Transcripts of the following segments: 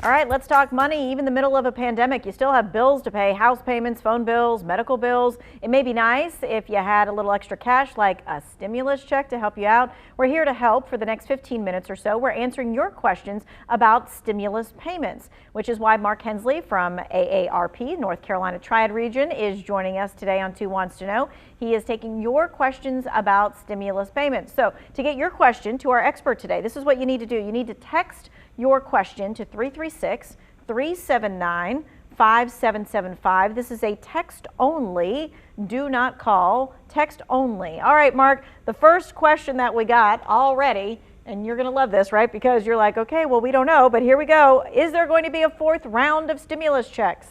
All right, let's talk money. Even in the middle of a pandemic, you still have bills to pay, house payments, phone bills, medical bills. It may be nice if you had a little extra cash like a stimulus check to help you out. We're here to help for the next 15 minutes or so. We're answering your questions about stimulus payments, which is why Mark Hensley from AARP, North Carolina Triad Region, is joining us today on 2 Wants to Know. He is taking your questions about stimulus payments. So to get your question to our expert today, this is what you need to do. You need to text your question to 336-379-5775. This is a text only, do not call, text only. All right, Mark, the first question that we got already, and you're going to love this, right? Because you're like, okay, well, we don't know, but here we go. Is there going to be a fourth round of stimulus checks?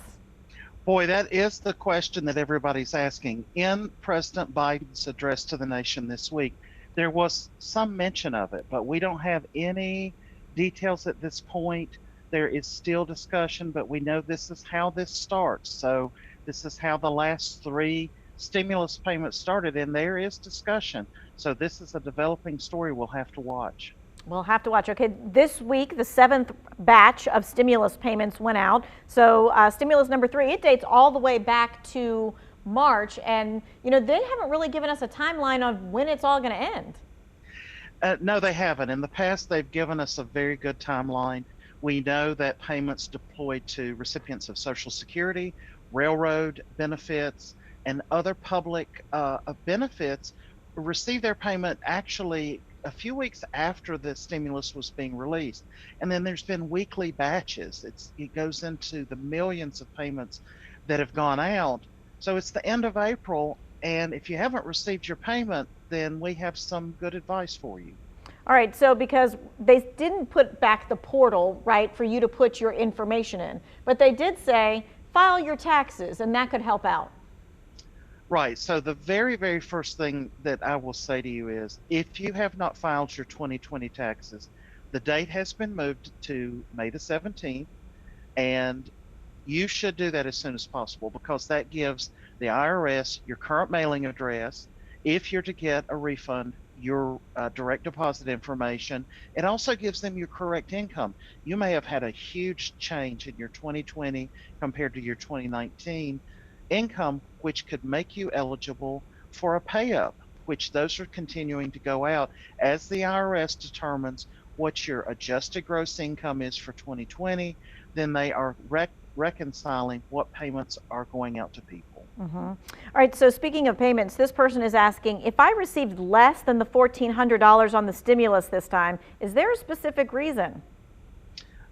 Boy, that is the question that everybody's asking. In President Biden's address to the nation this week, there was some mention of it, but we don't have any details at this point. There is still discussion, but we know this is how this starts. So this is how the last 3 stimulus payments started, and there is discussion. So this is a developing story we'll have to watch. We'll have to watch. Okay, this week, the 7th batch of stimulus payments went out. So stimulus number 3, it dates all the way back to March. And, you know, they haven't really given us a timeline of when it's all going to end. No, they haven't. In the past, they've given us a very good timeline. We know that payments deployed to recipients of Social Security, railroad benefits, and other public benefits receive their payment actually a few weeks after the stimulus was being released. And then there's been weekly batches. It goes into the millions of payments that have gone out. So it's the end of April, and if you haven't received your payment, then we have some good advice for you. All right, so because they didn't put back the portal, right, for you to put your information in, but they did say file your taxes, and that could help out. Right. So the very, very first thing that I will say to you is if you have not filed your 2020 taxes, the date has been moved to May the 17th, and you should do that as soon as possible because that gives the IRS your current mailing address. If you're to get a refund, your direct deposit information. It also gives them your correct income. You may have had a huge change in your 2020 compared to your 2019 income, which could make you eligible for a pay up, which those are continuing to go out as the IRS determines what your adjusted gross income is for 2020. Then they are reconciling what payments are going out to people. All right, so speaking of payments, this person is asking, if I received less than the $1,400 on the stimulus this time, is there a specific reason?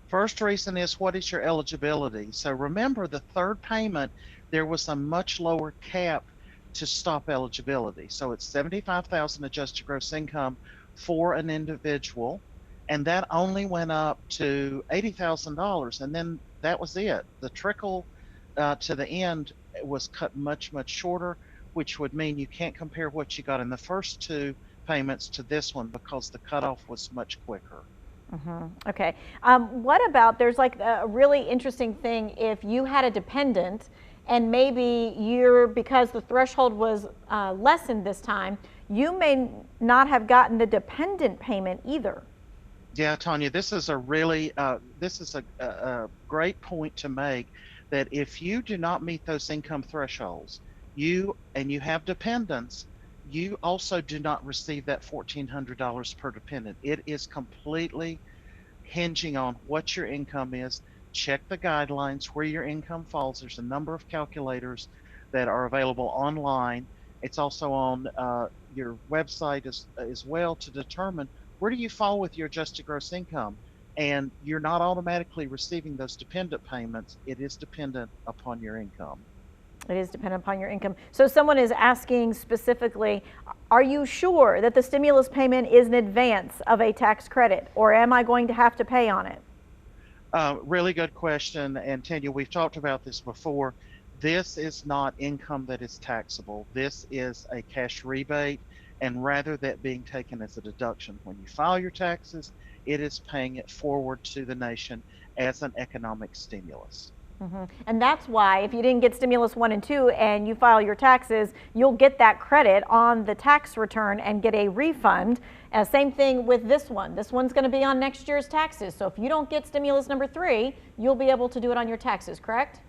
First reason is what is your eligibility? So remember the third payment, there was a much lower cap to stop eligibility. So it's 75,000 adjusted gross income for an individual, and that only went up to $80,000, and then that was it. The trickle to the end was cut much, much shorter, which would mean you can't compare what you got in the first 2 payments to this one because the cutoff was much quicker. Okay. What about, there's like a really interesting thing if you had a dependent and maybe because the threshold was lessened this time, you may not have gotten the dependent payment either. Yeah, Tanya, this is a really, this is a great point to make, that if you do not meet those income thresholds, you have dependents, you also do not receive that $1,400 per dependent. It is completely hinging on what your income is. Check the guidelines where your income falls. There's a number of calculators that are available online. It's also on your website as well to determine where do you fall with your adjusted gross income. And you're not automatically receiving those dependent payments. It is dependent upon your income. It is dependent upon your income. So someone is asking specifically, are you sure that the stimulus payment is an advance of a tax credit, or am I going to have to pay on it? Really good question. And Tanya, we've talked about this before. This is not income that is taxable. This is a cash rebate, and rather that being taken as a deduction when you file your taxes, it is paying it forward to the nation as an economic stimulus. And that's why if you didn't get stimulus 1 and 2 and you file your taxes, you'll get that credit on the tax return and get a refund. Same thing with this one. This one's going to be on next year's taxes. So if you don't get stimulus number 3, you'll be able to do it on your taxes, correct?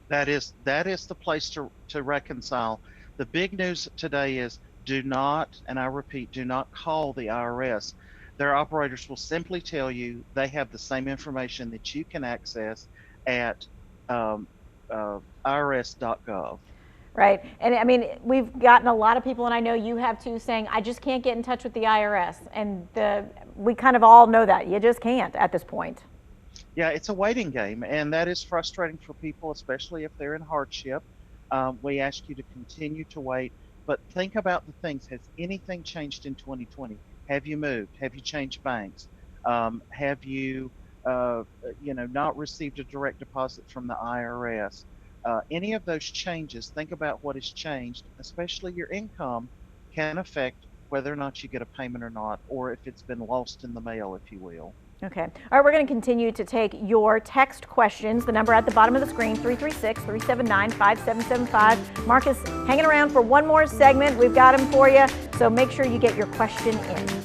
That is the place to reconcile. The big news today is do not, and I repeat, do not call the IRS. Their operators will simply tell you they have the same information that you can access at irs.gov. Right. And I mean, we've gotten a lot of people, and I know you have too, saying, I just can't get in touch with the IRS. And we kind of all know that. You just can't at this point. Yeah, it's a waiting game, and that is frustrating for people, especially if they're in hardship. We ask you to continue to wait, but think about the things. Has anything changed in 2020? Have you moved? Have you changed banks? Have you, not received a direct deposit from the IRS? Any of those changes, think about what has changed, especially your income can affect whether or not you get a payment or not, or if it's been lost in the mail, if you will. Okay. All right, we're going to continue to take your text questions. The number at the bottom of the screen, 336-379-5775. Marcus hanging around for one more segment. We've got him for you, so make sure you get your question in.